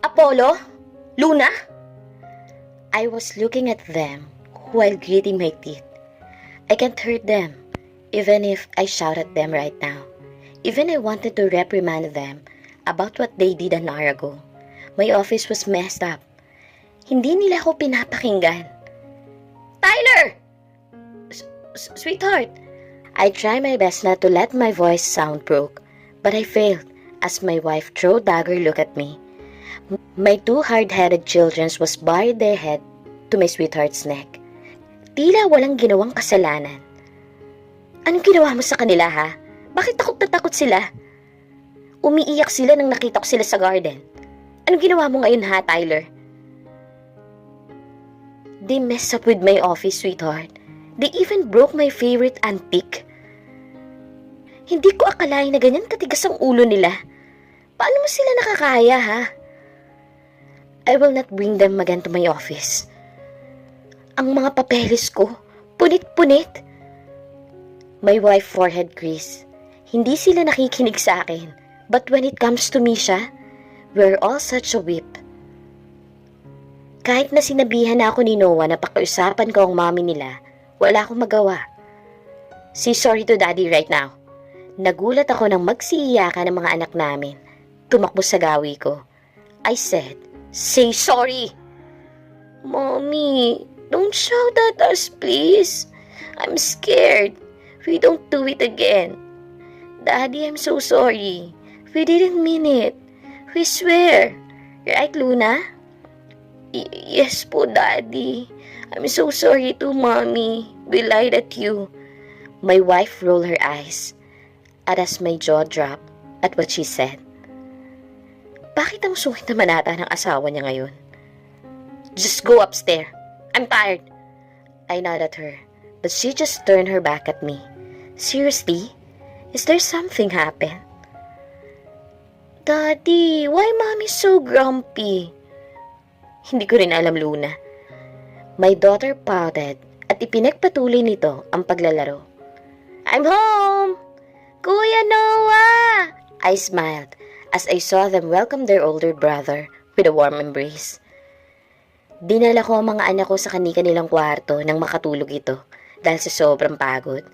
Apollo? Luna? I was looking at them while gritting my teeth. I can't hurt them, even if I shout at them right now. Even I wanted to reprimand them about what they did an hour ago. My office was messed up. Hindi nila ako pinapakinggan. Tyler! Sweetheart! I tried my best not to let my voice sound broke, but I failed as my wife threw a dagger look at me. My two hard-headed children was buried their head to my sweetheart's neck. Tila walang ginawang kasalanan. Anong ginawa mo sa kanila, ha? Bakit takot na takot sila? Umiiyak sila nang nakita ko sila sa garden. Anong ginawa mo ngayon, ha, Tyler? They messed up with my office, sweetheart. They even broke my favorite antique. Hindi ko akalain na ganyan katigas ang ulo nila. Paano mo sila nakakaya, ha? I will not bring them again to my office. Ang mga papeles ko, punit-punit. My wife forehead crease. Hindi sila nakikinig sa akin. But when it comes to Misha, we're all such a whip. Kahit na sinabihan na ako ni Noah na pakiusapan ko ang mami nila, wala akong magawa. Say sorry to daddy right now. Nagulat ako nang magsiiyakan ng mga anak namin. Tumakbo sa gawi ko. I said, say sorry! Mommy, don't shout at us, please. I'm scared. We don't do it again. Daddy, I'm so sorry. We didn't mean it. We swear. Right, Luna? Yes po, Daddy. I'm so sorry too, Mommy. We lied at you. My wife rolled her eyes at as my jaw dropped at what she said. Bakit ang sungit naman ata ng asawa niya ngayon? Just go upstairs. I'm tired. I nodded at her, but she just turned her back at me. Seriously? Is there something happened? Daddy, why Mommy so grumpy? Hindi ko rin alam, Luna. My daughter pouted at ipinagpatuloy nito ang paglalaro. I'm home! Kuya Noah! I smiled as I saw them welcome their older brother with a warm embrace. Dinala ko ang mga anak ko sa kanilang kwarto nang makatulog ito dahil sa sobrang pagod.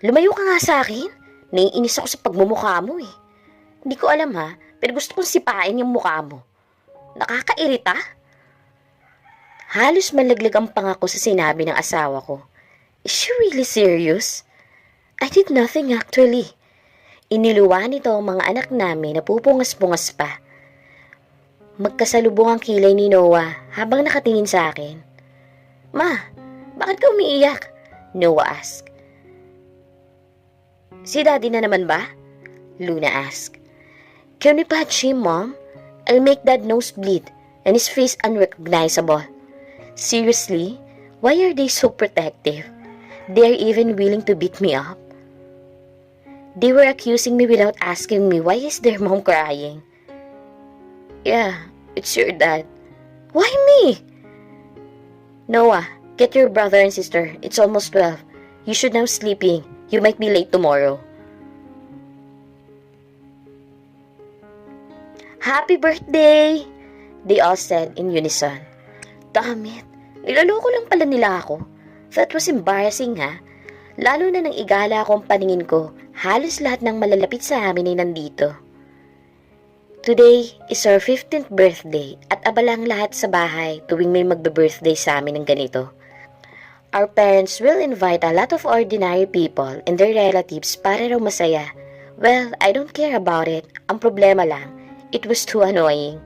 Lumayo ka nga sa akin. Naiinis ako sa pagmumukha mo eh. Hindi ko alam ha, pero gusto kong sipain yung mukha mo. Nakakairita. Halos malaglag ang pangako sa sinabi ng asawa ko. Is she really serious? I did nothing actually. Iniluwa nito ang mga anak namin na pupungas-pungas pa. Magkasalubong ang kilay ni Noah habang nakatingin sa akin. Ma, bakit ka umiiyak? Noah asked. Si Daddy na naman ba? Luna asked. Can we patch him, Mom? I'll make Dad nosebleed and his face unrecognizable. Seriously? Why are they so protective? They are even willing to beat me up. They were accusing me without asking me why is their mom crying. Yeah, it's your dad. Why me? Noah, get your brother and sister. It's almost 12. You should now sleeping. You might be late tomorrow. Happy birthday! They all said in unison. Damn it. Nilaloko lang pala nila ako. That was embarrassing ha. Lalo na nang igala ako ang paningin ko, halos lahat ng malalapit sa amin ay nandito. Today is our 15th birthday at abalang lahat sa bahay tuwing may magbe-birthday sa amin ng ganito. Our parents will invite a lot of ordinary people and their relatives para raw masaya. Well, I don't care about it. Ang problema lang, it was too annoying.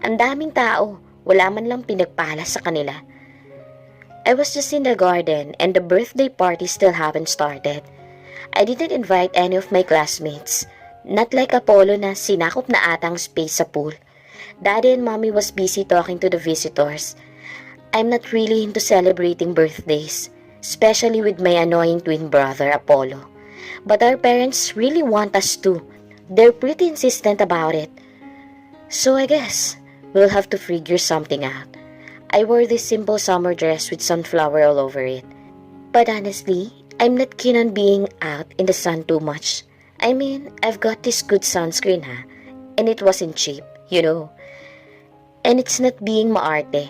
Ang daming tao, wala man lang pinagpala sa kanila. I was just in the garden and the birthday party still haven't started. I didn't invite any of my classmates. Not like Apollo na sinakop na atang space sa pool. Daddy and Mommy was busy talking to the visitors. I'm not really into celebrating birthdays, especially with my annoying twin brother Apollo. But our parents really want us to. They're pretty insistent about it. So I guess we'll have to figure something out. I wore this simple summer dress with sunflower all over it. But honestly, I'm not keen on being out in the sun too much. I mean, I've got this good sunscreen ha, and it wasn't cheap, you know. And it's not being maarte.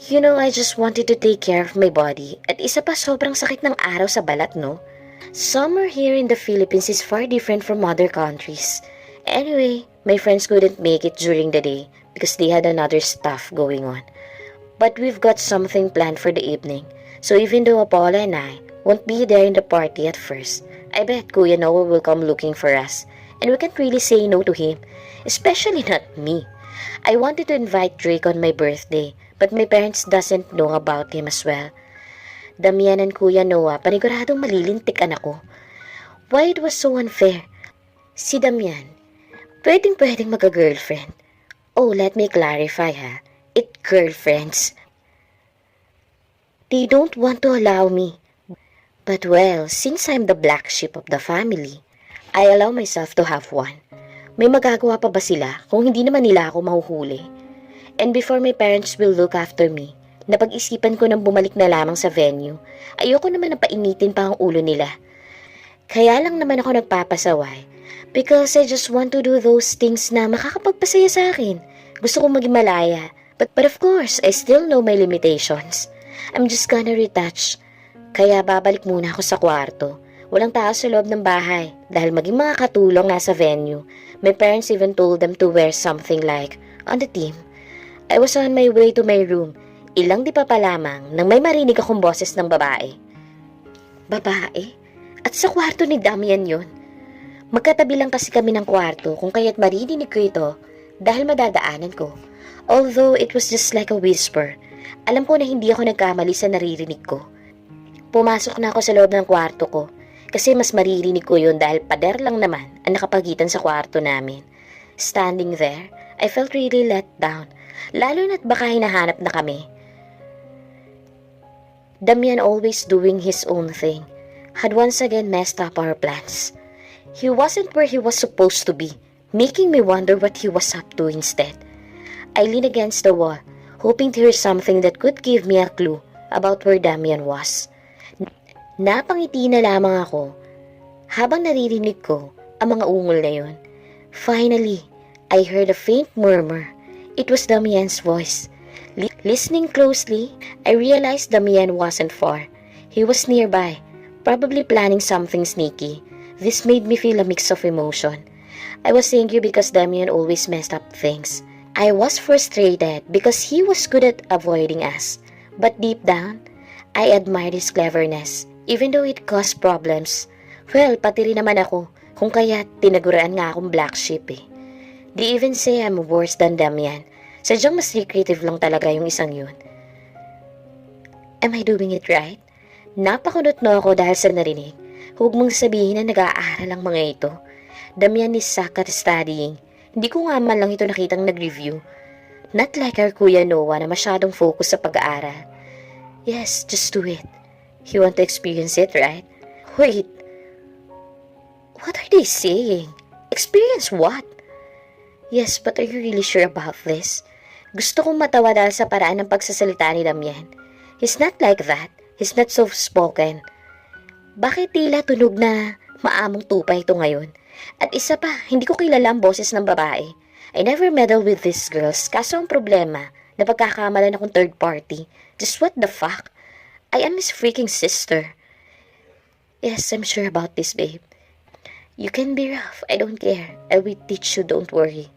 You know, I just wanted to take care of my body. At isa pa, sobrang sakit ng araw sa balat, no? Summer here in the Philippines is far different from other countries. Anyway, my friends couldn't make it during the day because they had another stuff going on. But we've got something planned for the evening. So even though Apollo and I won't be there in the party at first, I bet Kuya Noah will come looking for us. And we can't really say no to him, especially not me. I wanted to invite Drake on my birthday, but my parents doesn't know about him as well. Damian and Kuya Noah, paniguradong malilintikan ako. Why it was so unfair? Si Damian, pwedeng magka-girlfriend. Oh, let me clarify ha. It girlfriends. They don't want to allow me. But well, since I'm the black sheep of the family, I allow myself to have one. May magagawa pa ba sila kung hindi naman nila ako mahuhuli? And before my parents will look after me, napag-isipan ko nang bumalik na lamang sa venue. Ayoko naman na painitin pa ang ulo nila. Kaya lang naman ako nagpapasaway because I just want to do those things na makakapagpasaya sa akin. Gusto kong maging malaya. But of course, I still know my limitations. I'm just gonna retouch. Kaya babalik muna ako sa kwarto. Walang tao sa loob ng bahay dahil maging mga katulong nasa venue. My parents even told them to wear something like on the team. I was on my way to my room. Ilang di pa lamang nang may marinig akong boses ng babae. Babae? At sa kwarto ni Damian yun. Magkatabi lang kasi kami ng kwarto kung kaya't maririnig ko ito dahil madadaanan ko. Although it was just like a whisper, alam ko na hindi ako nagkamali sa naririnig ko. Pumasok na ako sa loob ng kwarto ko kasi mas maririnig ko yun dahil pader lang naman ang nakapagitan sa kwarto namin. Standing there, I felt really let down, lalo na't baka hinahanap na kami. Damian, always doing his own thing, had once again messed up our plans. He wasn't where he was supposed to be, making me wonder what he was up to instead. I leaned against the wall, hoping to hear something that could give me a clue about where Damian was. Napangiti na lamang ako habang naririnig ko ang mga ungol na yun. Finally, I heard a faint murmur. It was Damian's voice. Listening closely, I realized Damian wasn't far. He was nearby, probably planning something sneaky. This made me feel a mix of emotion. I was angry because Damian always messed up things. I was frustrated because he was good at avoiding us. But deep down, I admired his cleverness, even though it caused problems. Well, pati rin naman ako, kung kaya tinaguraan nga akong black sheep eh. They even say I'm worse than Damian. Sadyang mas secretive lang talaga yung isang yun. Am I doing it right? Napakunot na ako dahil sa narinig. Huwag mong sabihin na nag-aaral ang mga ito. Damian is suck at studying. Hindi ko nga man lang ito nakitang nag-review. Not like our Kuya Noah na masyadong focus sa pag-aaral. Yes, just do it. You want to experience it, right? Wait. What are they saying? Experience what? Yes, but are you really sure about this? Gusto kong matawa dahil sa paraan ng pagsasalita ni Damian. He's not like that. He's not soft-spoken. Bakit tila tunog na maamong tupa ito ngayon? At isa pa, hindi ko kilala ang boses ng babae. I never meddle with these girls, kaso ang problema, napagkakamalan akong third party. Just what the fuck? I am his freaking sister. Yes, I'm sure about this, babe. You can be rough, I don't care. I will teach you, don't worry.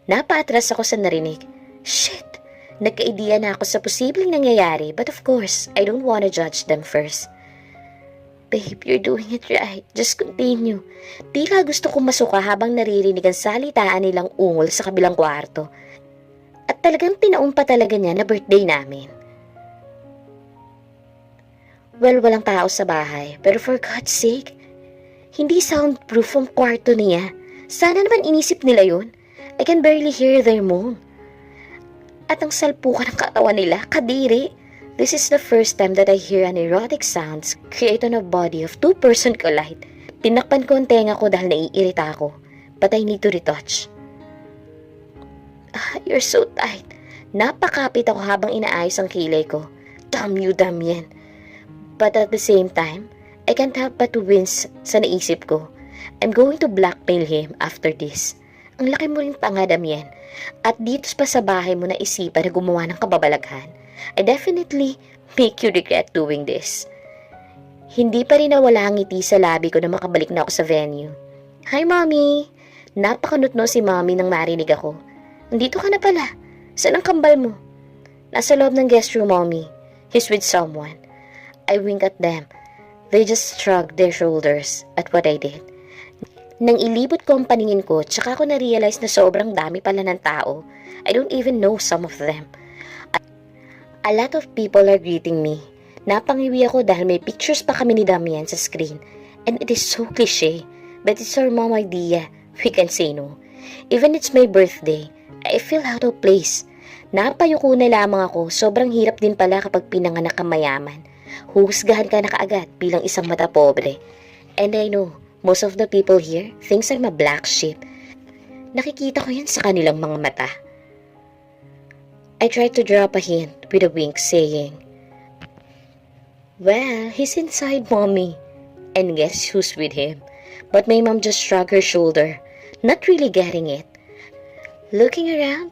Napaatras ako sa narinig. Shit! Nagka-idea na ako sa posibleng nangyayari, but of course, I don't wanna judge them first. Babe, you're doing it right. Just continue. Tila gusto kong masuka habang naririnig ang salitaan nilang ungol sa kabilang kwarto. At talagang tinaumpa talaga niya na birthday namin. Well, walang tao sa bahay. Pero for God's sake, hindi soundproof ang kwarto niya. Sana naman inisip nila yun. I can barely hear their moan. At ang salpukan ng katawan nila, kadiri. This is the first time that I hear an erotic sounds create on a body of two-person collide. Tinakpan ko ang tenga ko dahil naiirita ako. But I need to retouch. You're so tight. Napakapit ako habang inaayos ang kilay ko. Damn you, Damian. But at the same time, I can't help but to wince sa naisip ko. I'm going to blackmail him after this. Ang laki mo rin tanga, Damian. At dito pa sa bahay mo na isipan na gumawa ng kababalaghan, I definitely make you regret doing this. Hindi pa rin nawala ang ngiti sa labi ko na makabalik na ako sa venue. Hi, Mommy! Napakanutno si Mommy nang marinig ako. Nandito ka na pala. Saan ang kambal mo? Nasa loob ng guest room, Mommy. He's with someone. I wink at them. They just shrugged their shoulders at what I did. Nang ilibot ko ang paningin ko, tsaka ko na-realize na sobrang dami pala ng tao. I don't even know some of them. A lot of people are greeting me. Napangiwi ako dahil may pictures pa kami ni Damian sa screen. And it is so cliche, but it's our mom idea. We can say no. Even it's my birthday, I feel out of place. Napayuko na lamang ako, sobrang hirap din pala kapag pinanganak ka mayaman. Huhusgahan ka na kaagad bilang isang mata pobre. And I know, most of the people here thinks I'm a black sheep. Nakikita ko yan sa kanilang mga mata. I tried to drop a hint with a wink saying, well, he's inside, Mommy. And guess who's with him? But my mom just shrugged her shoulder, not really getting it. Looking around,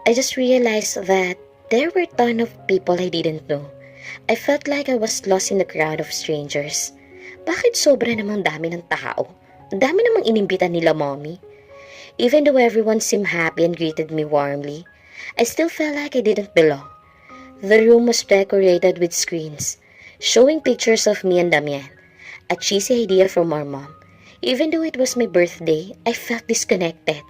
I just realized that there were a ton of people I didn't know. I felt like I was lost in a crowd of strangers. Bakit sobra namang dami ng tao? Ang dami namang inimbitan nila, Mommy. Even though everyone seemed happy and greeted me warmly, I still felt like I didn't belong. The room was decorated with screens, showing pictures of me and Damian. A cheesy idea from our mom. Even though it was my birthday, I felt disconnected.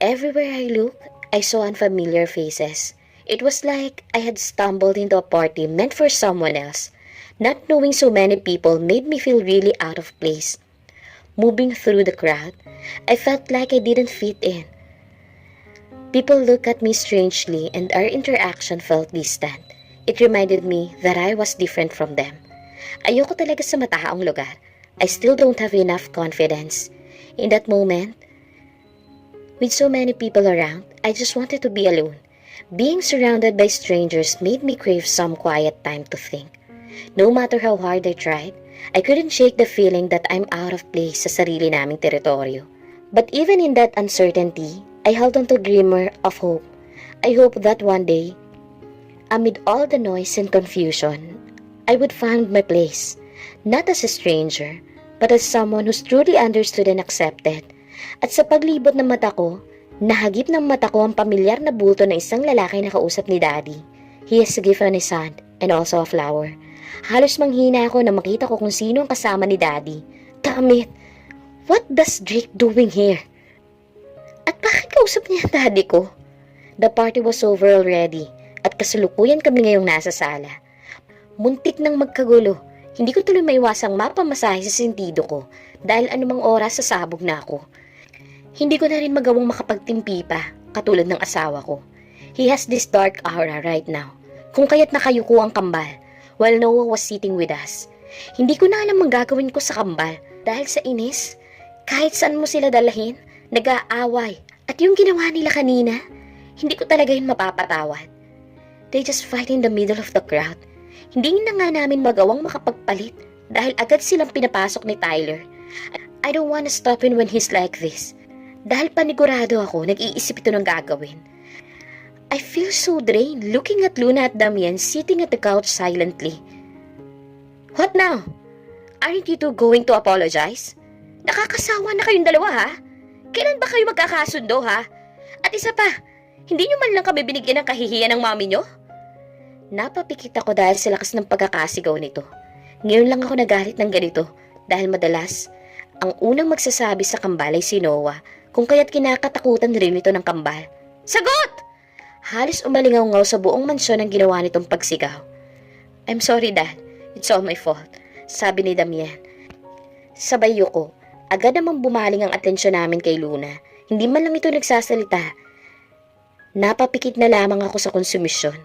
Everywhere I looked, I saw unfamiliar faces. It was like I had stumbled into a party meant for someone else. Not knowing so many people made me feel really out of place. Moving through the crowd, I felt like I didn't fit in. People looked at me strangely and our interaction felt distant. It reminded me that I was different from them. Ayoko talaga sa matahaong lugar. I still don't have enough confidence. In that moment, with so many people around, I just wanted to be alone. Being surrounded by strangers made me crave some quiet time to think. No matter how hard I tried, I couldn't shake the feeling that I'm out of place sa sarili naming teritoryo. But even in that uncertainty, I held on to a glimmer of hope. I hope that one day, amid all the noise and confusion, I would find my place, not as a stranger, but as someone who's truly understood and accepted. At sa paglibot ng mata ko, nahagip ng mata ko ang pamilyar na bulto ng isang lalaki na kausap ni Daddy. He has a gift on his hand and also a flower. Halos manghina ako na makita ko kung sino ang kasama ni Daddy. Damn it! What does Drake doing here? At bakit kausap niya ang Daddy ko? The party was over already at kasalukuyan kami ngayong nasa sala. Muntik nang magkagulo. Hindi ko tuloy maiwasang mapamasahe sa sentido ko dahil anumang oras sasabog na ako. Hindi ko na rin magawang makapagtimpi pa katulad ng asawa ko. He has this dark aura right now. Kung kaya't nakayuko ang kambal while Noah was sitting with us. Hindi ko na alam ang gagawin ko sa kambal dahil sa inis. Kahit saan mo sila dalahin, nag-aaway. At yung ginawa nila kanina, hindi ko talaga yun mapapatawad. They just fight in the middle of the crowd. Hindi na nga namin magawang makapagpalit dahil agad silang pinapasok ni Tyler. I don't wanna stop him when he's like this. Dahil panigurado ako, nag-iisip ito ng gagawin. I feel so drained looking at Luna at Damian sitting at the couch silently. What now? Aren't you two going to apologize? Nakakasawa na kayong dalawa, ha? Kailan ba kayo magkakasundo, ha? At isa pa, hindi nyo man lang kami binigyan ng kahihiyan ng mami nyo? Napapikit ako dahil sa lakas ng pagkakasigaw nito. Ngayon lang ako nagalit ng ganito dahil madalas, ang unang magsasabi sa kambal ay si Noah kung kaya't kinakatakutan rin ito ng kambal. Sagot! Halos umalingaw-ngaw sa buong mansyon ang ginawa nitong pagsigaw. I'm sorry, Dad. It's all my fault, sabi ni Damian. Sabay yuko, agad namang bumaling ang atensyon namin kay Luna. Hindi man lang ito nagsasalita. Napapikit na lamang ako sa konsumisyon.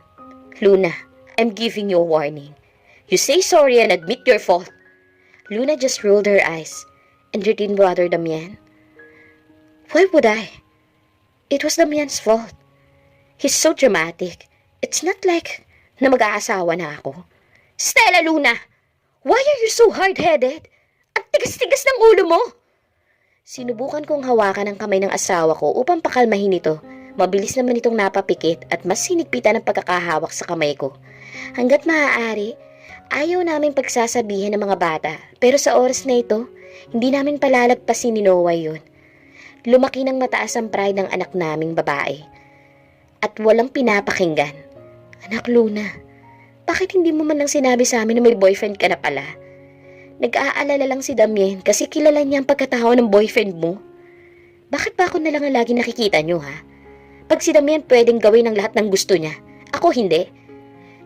Luna, I'm giving you a warning. You say sorry and admit your fault. Luna just rolled her eyes. And your twin brother, Damian? Why would I? It was Damian's fault. He's so dramatic. It's not like na mag-aasawa na ako. Stella, Luna! Why are you so hard-headed? Ang tigas-tigas ng ulo mo! Sinubukan kong hawakan ang kamay ng asawa ko upang pakalmahin ito. Mabilis naman itong napapikit at mas sinigpitan ang pagkakahawak sa kamay ko. Hanggat maaari, ayaw naming pagsasabihan ng mga bata. Pero sa oras na ito, hindi namin palalagpasin ni Noah yun. Lumaki ng mataas ang pride ng anak naming babae. At walang pinapakinggan. Anak Luna, bakit hindi mo man lang sinabi sa amin na may boyfriend ka na pala? Nag-aalala lang si Damien kasi kilala niya ang pagkatao ng boyfriend mo. Bakit ba ako na lang ang lagi nakikita niyo, ha? Pag si Damien pwedeng gawin ang lahat ng gusto niya, ako hindi.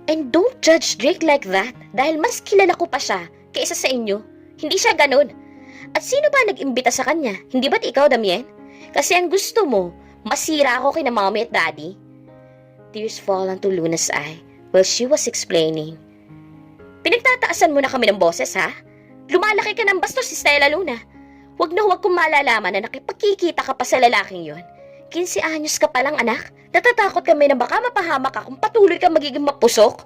And don't judge Drake like that dahil mas kilala ko pa siya kaysa sa inyo. Hindi siya ganun. At sino ba nag-imbita sa kanya? Hindi ba't ikaw, Damien? Kasi ang gusto mo, masira ako kina mommy at daddy. Tears fall onto Luna's eye while she was explaining. Pinagtataasan mo na kami ng boses, ha? Lumalaki ka ng bastos si Stella Luna. Huwag na huwag kong malalaman na nakipagkikita ka pa sa lalaking yon. 15 anyos ka palang anak. Natatakot kami na baka mapahamak ka kung patuloy ka magiging mapusok.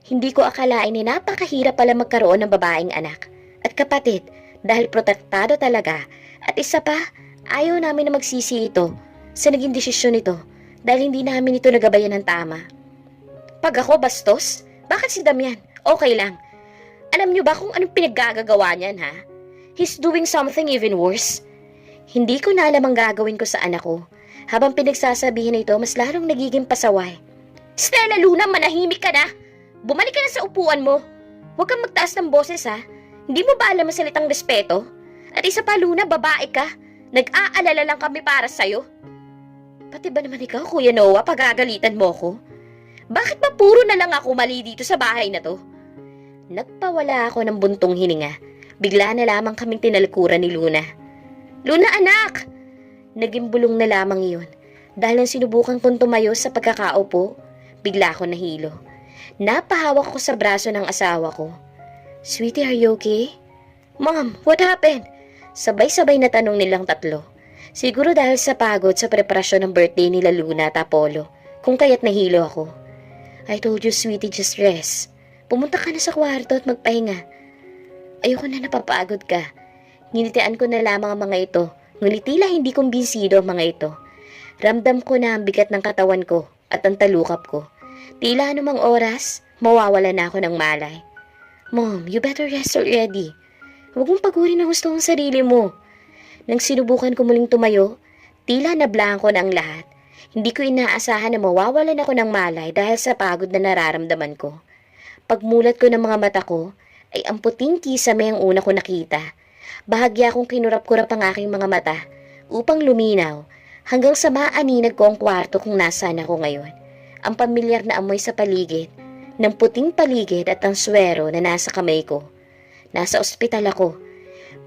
Hindi ko akalain ni napakahirap pala magkaroon ng babaeng anak. At kapatid, dahil protektado talaga. At isa pa, ayaw namin na magsisi ito sa naging desisyon nito dahil hindi namin ito nagabayan ng tama. Pag ako bastos, bakit si Damian? Okay lang. Alam niyo ba kung anong pinaggagawa niyan, ha? He's doing something even worse. Hindi ko na alam ang gagawin ko sa anak ko. Habang pinagsasabihin na ito, mas lalong nagiging pasaway. Stella Luna, manahimik ka na! Bumalik ka na sa upuan mo. Huwag kang magtaas ng boses, ha? Hindi mo ba alam ang salitang respeto? At isa pa, Luna, babae ka. Nag-aalala lang kami para sa'yo. Pati ba naman ikaw, Kuya Noah, pagagalitan mo ko? Bakit ba puro na lang ako mali dito sa bahay na to? Nagpawala ako ng buntong hininga. Bigla na lamang kaming tinalikuran ni Luna. Luna, anak! Naging bulong na lamang iyon. Dahil nang sinubukan kong tumayo sa pagkakaupo, bigla ako nahilo. Napahawak ko sa braso ng asawa ko. Sweetie, are you okay? Mom, what happened? Sabay-sabay na tanong nilang tatlo. Siguro dahil sa pagod sa preparasyon ng birthday nila Luna at Apollo, kung kaya't nahilo ako. I told you, sweetie, just rest. Pumunta ka na sa kwarto at magpahinga. Ayoko na napapagod ka. Nginitian ko na lamang ang mga ito. Ngunit tila hindi kumbinsido ang mga ito. Ramdam ko na ang bigat ng katawan ko at ang talukap ko. Tila anumang oras, mawawala na ako ng malay. Mom, you better rest already. Huwag mong pagurin ang gusto ng sarili mo. Nang sinubukan ko muling tumayo, tila nablangko na ang lahat. Hindi ko inaasahan na mawawalan ako ng malay dahil sa pagod na nararamdaman ko. Pagmulat ko ng mga mata ko, ay ang puting kisame ang una ko nakita. Bahagya akong kinurap-kurap ang aking mga mata upang luminaw hanggang sa maaninag ko ang kwarto kung nasaan ako ngayon. Ang pamilyar na amoy sa paligid, ng puting paligid at ang swero na nasa kamay ko. Nasa ospital ako.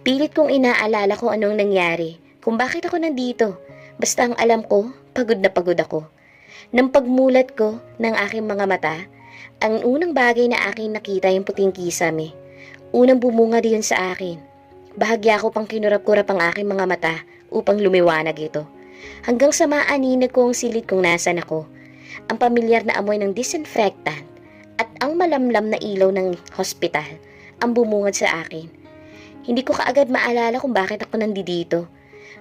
Pilit kong inaalala kung anong nangyari, kung bakit ako nandito. Basta ang alam ko, pagod na pagod ako. Nang pagmulat ko ng aking mga mata, ang unang bagay na aking nakita yung puting kisame. Unang bumunga diyon sa akin. Bahagya ko pang kinurap-kurap ang aking mga mata upang lumiwanag ito. Hanggang sa maaninag ko ang silid kung nasan ako. Ang pamilyar na amoy ng disinfectant at ang malamlam na ilaw ng hospital ang bumungad sa akin. Hindi ko kaagad maalala kung bakit ako nandito.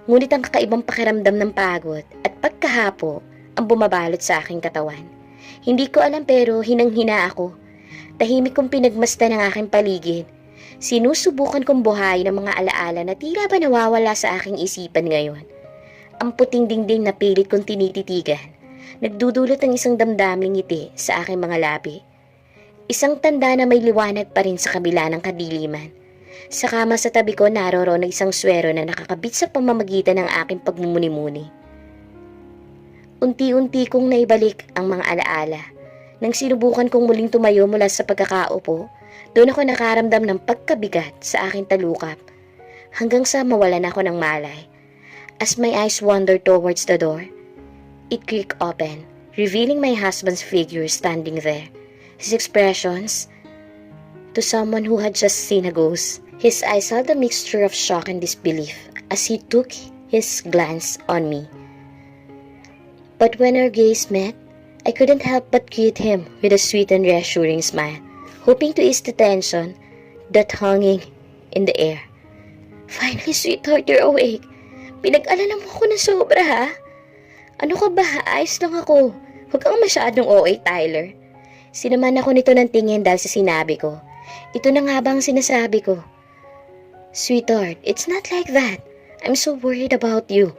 Ngunit ang kakaibang pakiramdam ng pagod at pagkahapo ang bumabalot sa aking katawan. Hindi ko alam pero hinang-hina ako. Tahimik kong pinagmasdan ng aking paligid. Sinusubukan kong buhayin ang mga alaala na tila ba nawawala sa aking isipan ngayon. Ang puting dingding na pilit kong tinititigan. Nagdudulot ang isang damdaming ngiti sa aking mga labi. Isang tanda na may liwanag pa rin sa kabila ng kadiliman. Sa kama sa tabi ko naroroon ang isang swero na nakakabit sa pamamagitan ng aking pagmumuni-muni. Unti-unti kong naibalik ang mga alaala. Nang sinubukan kong muling tumayo mula sa pagkakaupo, doon ako nakaramdam ng pagkabigat sa aking talukap hanggang sa mawalan ako ng malay. As my eyes wandered towards the door, it creaked open, revealing my husband's figure standing there. His expressions, to someone who had just seen a ghost, his eyes held a mixture of shock and disbelief as he took his glance on me. But when our gaze met, I couldn't help but greet him with a sweet and reassuring smile, hoping to ease the tension that hung in the air. Finally, sweetheart, you're awake. Pinag-alala mo ako ng sobra, ha? Ano ka ba? Ayos lang ako. Huwag kang masyadong OA, Tyler. Sinaman ako nito ng tingin dahil sa sinabi ko. Ito na nga ba ang sinasabi ko? Sweetheart, it's not like that. I'm so worried about you.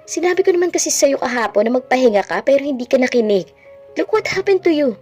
Sinabi ko naman kasi sa'yo kahapon na magpahinga ka pero hindi ka nakinig. Look what happened to you.